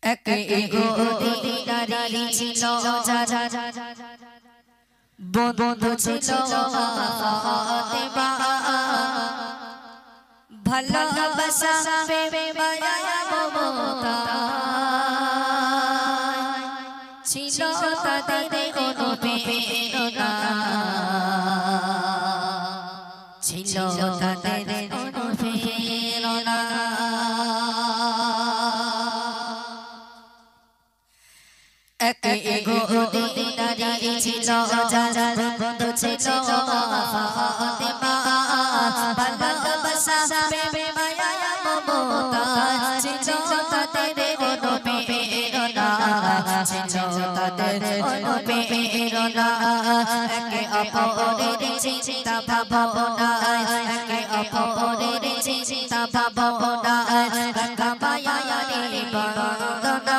একে গতি নারী ছিল বন্ধু ছিল ফাতেমা ভালোবাসা প্রেমে মায়া মমতা ছিল তাদের অনুপ্রেরণা ছিল তাদের অনুপ্রেরণা একে গতি নারী ছিল বন্ধু ছিল ফাতেমা ভালোবাসা প্রেমে মায়া মমতা ছিল তাদের অনুপ্রেরণা ছিল তাদের অনুপ্রেরণা একে অপরের চিন্তা ভাবনা একে অপরের চিন্তা ভাবনা মায়া রে বন্দনা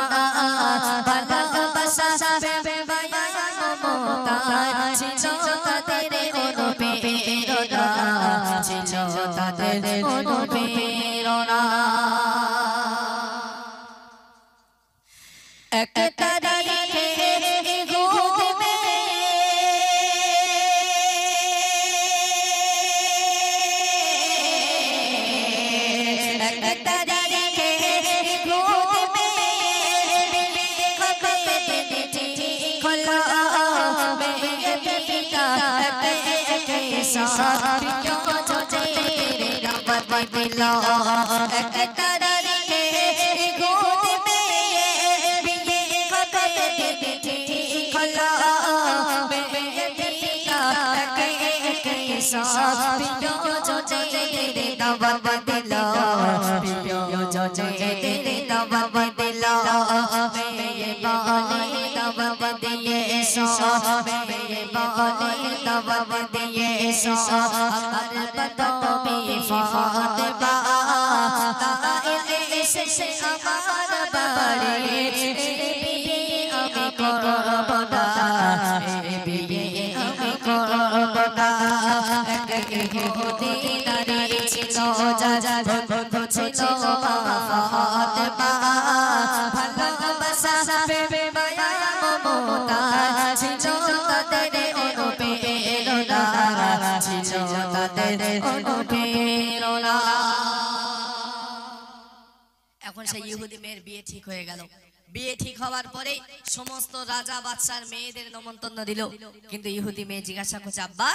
ভালোবাসা প্রেমে মায়া মমতা ছিল তাদের অনুপ্রেরণা ছিল তাদের অনুপ্রেরণা এক তারিখে গোদ মে এক তারিখে গোদ মে খোলা মেরে পিতা के साथ क्यों जो तेरे रब दिला एक तारीखे गोद में ये खबर देती खला मेरे पिता के साथ क्यों जो तेरे रब दिला क्यों जो तेरे रब दिला मेरे बाले रब दिए सो मेरे बाले रब दिए सो हर बदों में फातिमा ताइले से अमर बड़े बीबी अमी कुर्बाना बीबी अमी कुर्बाना एक होती नारी छिलो जा बंधु छिलो फातिमा ভালোবাসা প্রেমে মায়া মমতা ছিল তাদের অনুপ্রেরণা ছিল তাদের অনুপ্রেরণা এখন সেই ইহুদি মেয়ের বিয়ে ঠিক হয়ে গেল বিয়ে ঠিক হওয়ার পরে সমস্ত রাজা বাদশার মেয়েদের নিমন্ত্রণ দিল কিন্তু ইহুদি মেয়ে জিজ্ঞাসা করছে আব্বা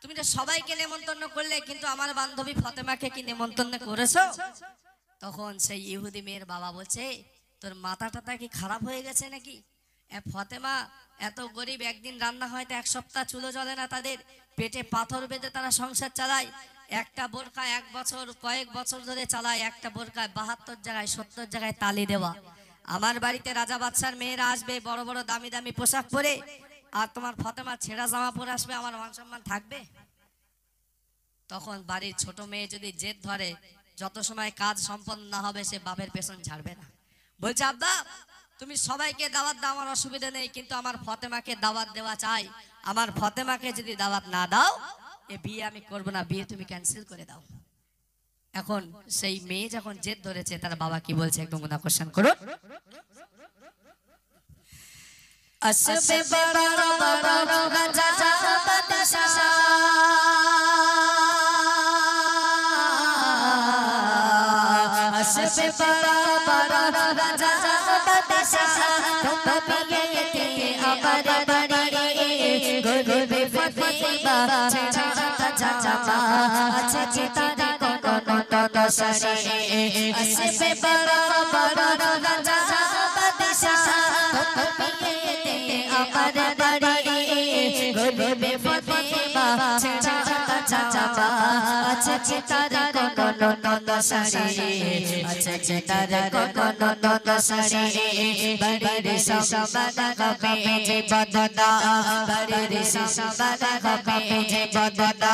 তুমি তো সবাইকে নিমন্ত্রণ করলে কিন্তু আমার বান্ধবী ফাতেমাকে কি নিমন্ত্রণ করেছো তখন সেই ইহুদি মেয়ের বাবা বলছে তোর মাথা টাথা কি খারাপ হয়ে গেছে নাকি ফাতেমা এত গরিব একদিন রান্না হয়তো এক সপ্তাহ চুলো জ্বলে না তাদের পেটে পাথর বেঁধে তারা সংসার চালায় একটা বোরকা এক বছর কয়েক বছর ধরে চালায় একটা বোরকায় 72 জায়গায় 70 জায়গায় তালি দেওয়া আমার বাড়িতে রাজা বাদশার মেয়েরা আসবে বড় বড় দামি দামি পোশাক পরে আর তোমার ফাতেমা ছেঁড়া জামা পরে আসবে আমার মান সম্মান থাকবে তখন বাড়ির ছোট মেয়ে যদি জেদ ধরে যত সময় কাজ সম্পন্ন না হবে সে বাপের পেছন ছাড়বে না বলছে আব্বা তুমি সবাইকে দাওয়াত দাও আমার অসুবিধা নেই কিন্তু আমার ফাতেমাকে দাওয়াত দেওয়া চাই আমার ফাতেমাকে যদি দাওয়াত না দাও এই বিয়ে আমি করব না বিয়ে তুমি ক্যান্সেল করে দাও এখন সেই মেয়ে যখন জেদ ধরেছে তার বাবা কি বলছে একদম আকর্ষণ করুন আসবে বড় বড় রাজা বাদশা আসবে বড় বড় রাজা বাদশা তুমি এতে আমার বাড়ি গরিবে ফাতেমা ছেড়া জামা আছে তারে কোনো দশরে আসবে বড় বড় রাজা বাদশা তুমি এতে আমার বাড়ি গরিবে ফাতেমা ছেড়া জামা আছে তারে কোনো দশরে আছে তারে কোনো দশরে বাড়ির সবাদা গবে যে বদনা বাড়ির সবাদা গবে যে বদনা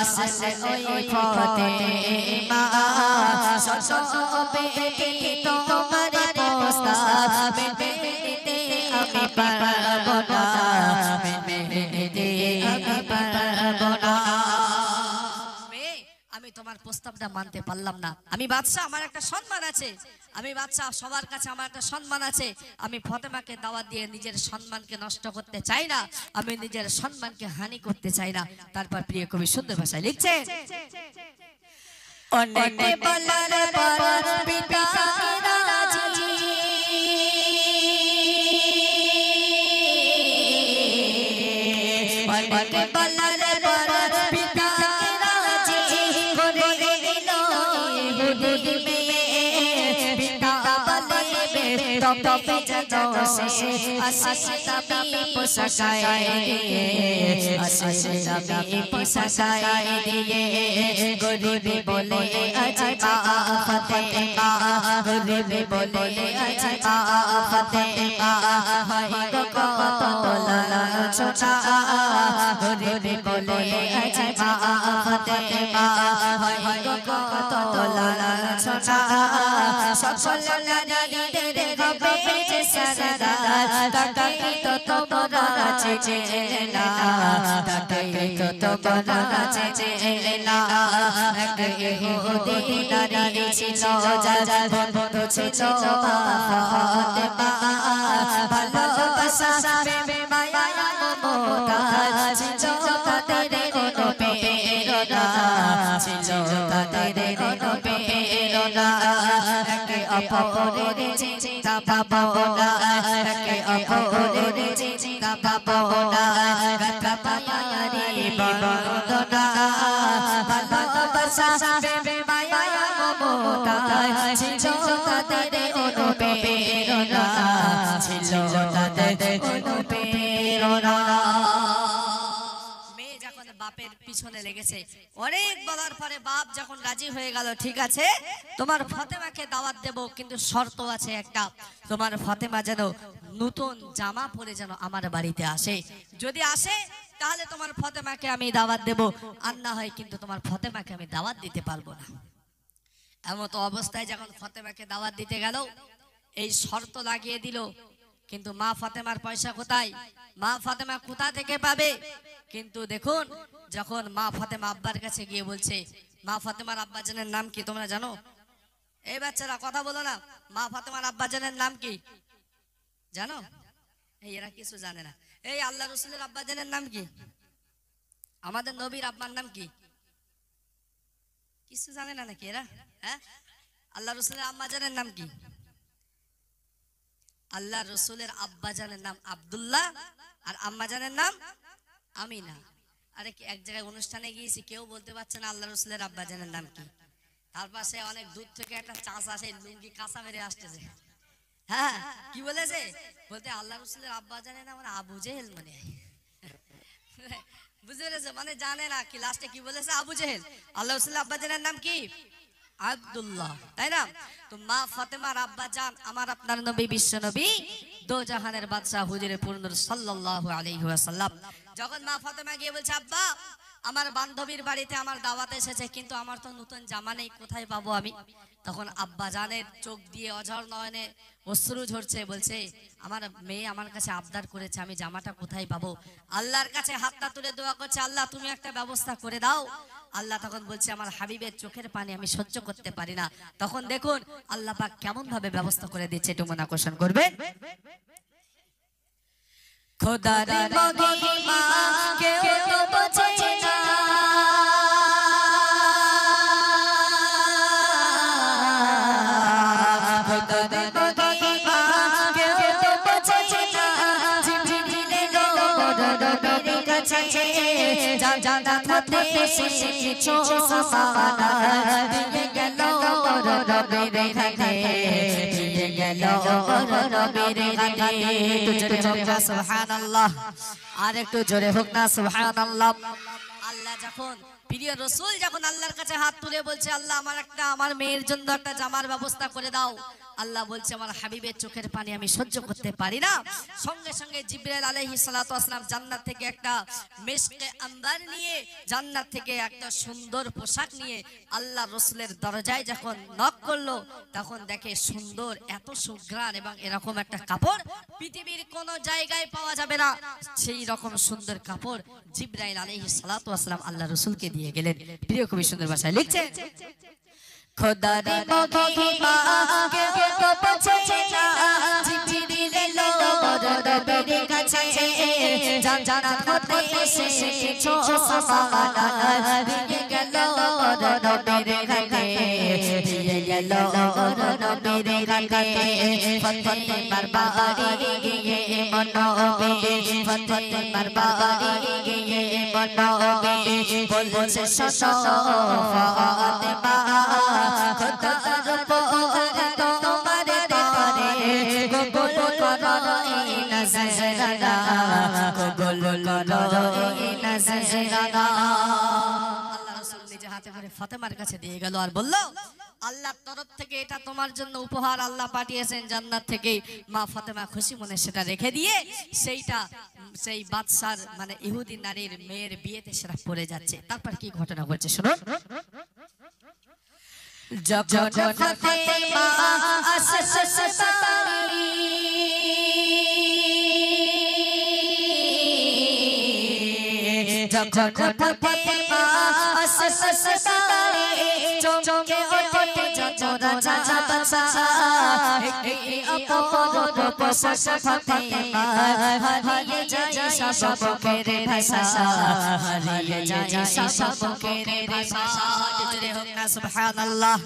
আসলে ওই ফাতেমা সবে কি তোমার পোস্তা মেতে আমি পারবো না মেতে আমি পারবো না আমি তোমার প্রস্তাব প্রস্তাবটা মানতে পারলাম না। আমি বাদশা, আমার একটা সম্মান আছে, আমি বাদশা, সবার কাছে আমার একটা সম্মান আছে। আমি ফাতেমাকে দাওয়াত দিয়ে নিজের সম্মানকে নষ্ট করতে চাই না, আমি নিজের সম্মানকে হানি করতে চাই না। তারপর প্রিয় কবি সুন্দর ভাষায় লিখছে, অনেকে বলার পর পিতা রাজি, অনেকে বলার পর পিতা রাজি করে দিল ইহুদি মেয়ে। পিতা বলবে তবে যেন সে আসে তবে পোশাকায় দিয়ে, আসে তবে পোশাকায় দিয়ে। গরিবি বলে আজবা ফাতেমা, গরিবি বলে আজবা ফাতেমা, হয় গো কত লাঞ্ছনা। গরিবি বলে আজবা ফাতেমা, হয় গো কত লাঞ্ছনা। সকল নারীদের হবে যে সরদার, তাকেই তো তোমরা চেনে না, তাকেই তো তোমরা চেনে না। এক ইহুদি নারী ছিল, যার বন্ধু ছিল ফাতেমা। ভালোবাসা প্রেমে মায়া মমতা ছিল তাদের কোনো প্রেরণা, ছিল তাদের কোনো প্রেরণা। একে অপরের চিন্তা ভাবনা, একে অপরের চিন্তা ভাবনা, কথা পায়ারি বন্দনা। ভালোবাসা প্রেমে মায়া মমতা ছিল তাদের কোনো প্রেরণা, ছিল তাদের কোনো প্রেরণা। মেয়ে যখন বাপের পিছনে লেগেছে, অনেক বলার পরে বাপ যখন রাজি হয়ে গেল, ঠিক আছে তোমার ফাতেমাকে দাওয়াত দেব, কিন্তু শর্ত আছে একটা, তোমার ফাতেমা যেন নতুন জামা পরে যেন আমার বাড়িতে আসে। যদি আসে তাহলে তোমার ফাতেমাকে আমি দাওয়াত দেব, আর না হয় কিন্তু তোমার ফাতেমাকে আমি দাওয়াত দিতে পারবো না। এমত অবস্থায় যখন ফাতেমাকে দাওয়াত দিতে গেল, এই শর্ত লাগিয়ে দিল। কিন্তু মা ফাতেমার পয়সা কোথায়, মা ফাতেমা কোথা থেকে পাবে? কিন্তু দেখুন, যখন মা ফাতেমা আব্বার কাছে গিয়ে বলছে, মা ফাতেমার আব্বাজানের নাম কি তোমরা জানো? এই বাচ্চারা কথা বলো না, মা ফাতেমার আব্বাজানের নাম কি জানো? এই এরা কিছু জানে না। এই আল্লাহ রসুলের আব্বাজানের নাম কি? আমাদের নবীর আব্বার নাম কি? কিছু জানে না নাকি এরা? হ্যাঁ, আল্লাহ রসুলের আম্মাজানের নাম কি? আল্লাহ রসুলের আব্বাজানের নাম আব্দুল্লাহ, আর আম্মাজানের নাম আমিনা। আরে এক জায়গায় অনুষ্ঠানে গিয়েছি, কেউ বলতে পারছে না আল্লাহ রসুলের আব্বাজানের নাম কি। তার পাশে অনেক দূর থেকে একটা চাচা আসে, লুঙ্গি কাঁচা মেরে আসতেছে। হ্যাঁ, কি বলেছে? বলতে আল্লাহ রসুলের আব্বাজানের নাম আবু জেহেল, মানে বুঝতে পেরেছে, মানে জানে না কি লাস্টে কি বলেছে, আবু জেহেল। আল্লাহ রসুলের আব্বাজানের নাম কি? আব্দুল্লাহ, তাই না? তো মা ফাতেমার আব্বা জান আমার আপনার নবী, বিশ্ব নবী, দো জাহানের বাদশা হুজুরে পূর্ণর সাল্লাল্লাহু আলাইহি ওয়াসাল্লাম। যখন মা ফাতেমা গিয়ে বলছে, আব্বা আমার বান্ধবীর বাড়িতে আমার দাওয়াত এসেছে, কিন্তু আমার তো নতুন জামা নেই, কোথায় পাবো আমি? তখন আব্বা জানের চোখ দিয়ে অঝর নয়নে অশ্রু ঝরছে, বলছে আমার মেয়ে আমার কাছে আবদার করেছে, আমি জামাটা কোথায় পাবো? আল্লাহর কাছে হাতটা তুলে দোয়া করছে, আল্লাহ তুমি একটা ব্যবস্থা করে দাও। আল্লাহ তখন বলছে, আমার হাবিবের চোখের পানি আমি সহ্য করতে পারি না। তখন দেখুন আল্লাহ পাক কেমন ভাবে ব্যবস্থা করে দিচ্ছে, একটু মনে আকর্ষণ করবে। খোদার মহিমা কেউ তো বোঝে না, খোদার মহিমা কেউ তো বোঝে না। জিবরিল নবীর কাছে জান্নাতে কিছু সামানা দিয়ে গেল নবীর হাতে, দিয়ে গেল নবীর হাতে। একটু জোরে হোক না সুবহানাল্লাহ, আর একটু জোরে হোক না সুবহানাল্লাহ। আল্লাহ যখন প্রিয় রাসূল যখন আল্লাহর কাছে হাত তুলে বলছে, আল্লাহ আমার মেয়ের জন্য একটা জামার ব্যবস্থা করে দাও, আল্লাহ বলছে আমার হাবিবের চোখের পানি আমি সহ্য করতে পারি না। সঙ্গে সঙ্গে জিবরাইল আলাইহিস সালাতু ওয়াস সালাম জান্নাত থেকে একটা মিশকে আম্বার নিয়ে, জান্নাত থেকে একটা সুন্দর পোশাক নিয়ে আল্লাহ রাসূলের দরজায় যখন নক করলো, তখন দেখে সুন্দর এত সুঘ্রাণ এবং এরকম একটা কাপড় পৃথিবীর কোন জায়গায় পাওয়া যাবে না। সেই রকম সুন্দর কাপড় জিবরাইল আলাইহিস সালাতু ওয়াস সালাম আল্লাহ রাসূলকে দিয়ে গেলেন। প্রিয় কবি সুন্দর ভাষায় লিখছে, খোদা রে মহিমা কেউ তো বোঝে না, জিবরিল এলো নবীর কাছে, জান্নাত হতে এসেছো সামানা, দিয়ে গেল নবীর ঘাটে, দিয়ে গেল নবীর ঘাটে, ফাতেমার বাড়ি গিয়ে মনবে, ফাতেমার বাড়ি গিয়ে মনবে, বলছে শোনো ফাতেমা, খোদার উপর তোমার তরে কবুল করো এই নজরানা, কবুল করো এই নজরানা। আল্লাহ রাসূল নিজে হাতে করে ফাতেমার কাছে দিয়ে গেল আর বলল, আল্লাহর তরফ থেকে এটা তোমার জন্য উপহার আল্লাহ পাঠিয়েছেন জান্নাত থেকে। মা ফাতেমা খুশি মনে সেটা রেখে দিয়ে সেইটা সেই বাদশার মানে ইহুদি নারীর মেয়ের বিয়েতে সেটা পড়ে যাচ্ছে। তারপর কি ঘটনা ঘটছে শুনুন। যখন ফাতেমা আসসালামি যখন ফাতেমা আসসালামি চমকে ওঠে যত রাজা বাদশা, এই অপরূপ পোশাক ফাতেমা হারিয়ে যায় সব মুখের ভাষা, হারিয়ে যায় সব মুখের ভাষা। জোরে হোক না সুবহানাল্লাহ।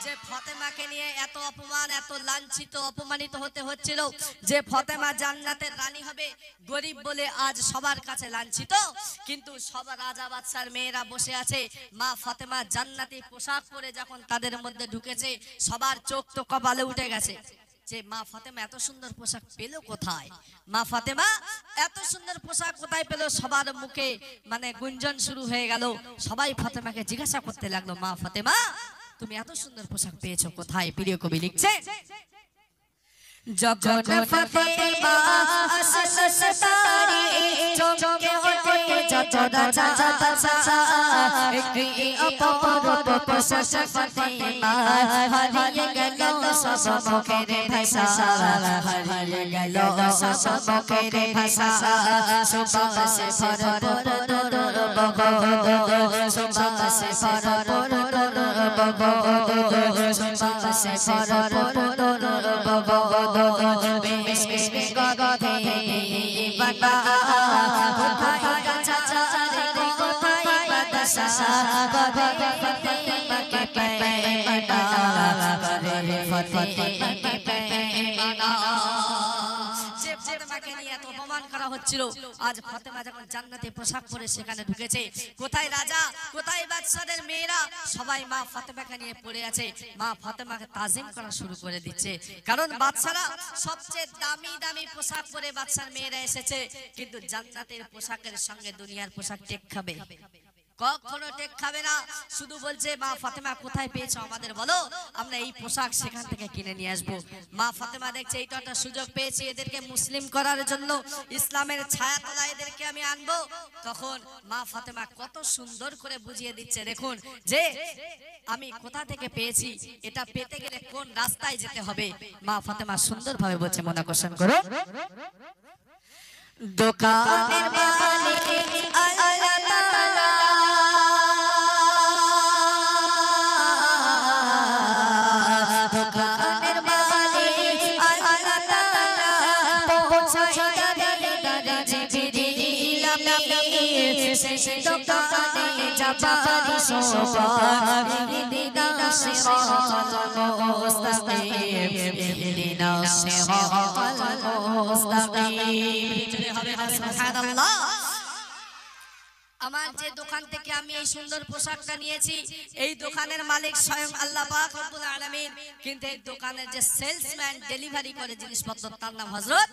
যে ফাতেমাকে নিয়ে এত অপমান, এত লাঞ্ছিত অপমানিত হতে হচ্ছিল, যে ফাতেমা জান্নাতের রানী হবে, গরিব বলে আজ সবার কাছে লাঞ্ছিত, কিন্তু সব রাজা বাদশার মেয়েরা বসে আছে। মা ফাতেমা জান্নাতি পোশাক পরে যখন তাদের মধ্যে ঢুকেছে, সবার চোখ তো কপালে উঠে গেছে যে মা ফাতেমা এত সুন্দর পোশাক পেল কোথায়, মা ফাতেমা এত সুন্দর পোশাক কোথায় পেল। সবার মুখে মানে গুঞ্জন শুরু হয়ে গেল। সবাই ফাতেমাকে জিজ্ঞাসা করতে লাগলো, মা ফাতেমা তুমি এত সুন্দর পোশাক পেয়েছো কোথায়? প্রিয় কবি লিখছে, যখন ফাতেমা আসসালামি চমকে ওঠে যত রাজা বাদশা, এই অপরূপ পোশাক ফাতেমা হারিয়ে গেল সব মুখের ভাষা, হারিয়ে গেল সব মুখের ভাষা। সুবাসে ভরপুর বগো, সুবাসে ভরপুর বগো, সুবাসে ভরপুর বগো, বেশ বেশ গগধে বাবা, কোথায় রাজা রে কোথায় বাদশা, গগধে ফাতেমাকে পেমানা, গগধে ফাতেমাকে পেমানা। যে ফাতেমাকে নিয়ে এত অপমান করা হচ্ছিল, আজ ফাতেমা যখন জান্নাতে পোশাক পরে সেখানে ঢুকেছে, কোথায় রাজা কোথায় বাদশাদের মেয়েরা সবাই মা ফাতেমাকে নিয়ে পড়ে আছে। মা ফাতেমাকে তাজিম করা শুরু করে দিচ্ছে, কারণ বাদশারা সবচেয়ে দামি দামি পোশাক পরে বাদশার মেয়েরা এসেছে, কিন্তু জান্নাতের পোশাকের সঙ্গে দুনিয়ার পোশাক টেক খাবে? কখনো টেক খাবে না। শুধু বলছে মা ফাতেমা কোথায় পেয়েছো আমাদের বলো, আমরা এই পোশাক সেখান থেকে কিনে নিয়ে আসবো। মা ফাতেমা দেখছে এইটা একটা সুযোগ পেয়েছি এদেরকে মুসলিম করার জন্য, ইসলামের ছায়া তলা এদেরকে আমি আনবো। তখন মা ফাতেমা কত সুন্দর করে বুঝিয়ে দিচ্ছে, দেখুন যে আমি কোথা থেকে পেয়েছি, এটা পেতে গেলে কোন রাস্তায় যেতে হবে। মা ফাতেমা সুন্দরভাবে বলছে, মন আকর্ষণ করো। দোকানের মালিক আল্লাহ তাআলা, দোকানের মালিক আল্লাহ তাআলা, পৌঁছায় দারে জিবরিল আমিন, সেই দোকানে যাবার সময় ইহদিনা সিরাতাল মুস্তাকিম, ইহদিনা সিরাতাল মুস্তাকিম। সুবহানাল্লাহ। আমার যে দোকান থেকে আমি এই সুন্দর পোশাকটা নিয়েছি, এই দোকানের মালিক স্বয়ং আল্লাহ পাক রব্বুল আলামিন, কিন্তু এই দোকানের যে সেলসম্যান ডেলিভারি করে জিনিসপত্র তার নাম হযরত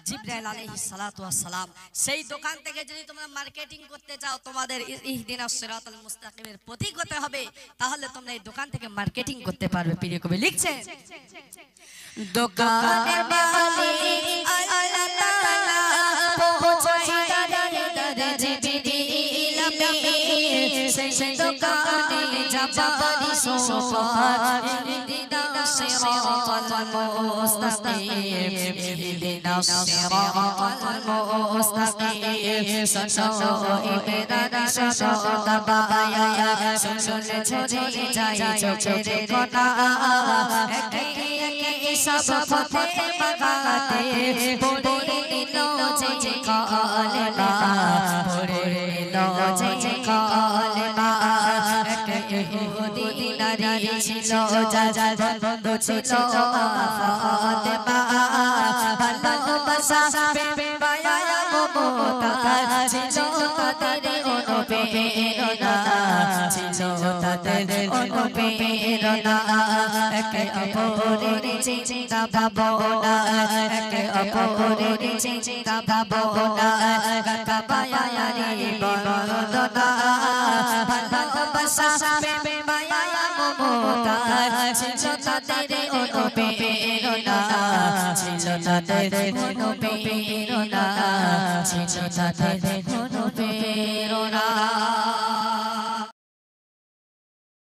জিবরাইল আলাইহিস সালাতু ওয়াস সালাম। সেই দোকান থেকে যদি তোমরা মার্কেটিং করতে চাও, তোমাদের ইহদিনাস সিরাতাল মুস্তাকিমের প্রতীক হতে হবে, তাহলে তোমরা এই দোকান থেকে মার্কেটিং করতে পারবে। প্রিয় কবি লিখছেন, দোকানের মালিক আল্লাহ তাআলা পৌঁছায় দারে দারে জিবরিল আমিন, সেই দোকানে যাবারি সোফাত ইহদিনাস সিরাতাল মুস্তাকিম, ইহদিনাস সিরাতাল মুস্তাকিম। শোনো ইমরান শোনো দাবায়া, শুনলে ঝরে যায় চোখের কোনা, একে একে সব পথে বাগাতে পড়ে নিল যে কালেমা, পড়ে নিল যে কালেমা। এক ইহুদি নারী ছিল, যার বন্ধু ছিল ফাতেমা, ভালোবাসা প্রেম মায়া মমতা ছিল তাদের অনুপ্রেরণা, ছিল তাদের অনুপ্রেরণা। একে অপরের চিন্তা ভাবনা, একে অপরের চিন্তা ভাবনা, কাবায়ারি বন্দনা, ভালোবাসা প্রেম মায়া মমতা ছিল তাদের অনুপ্রেরণা, ছিল তাদের অনুপ্রেরণা, ছিল তাদের অনুপ্রেরণা।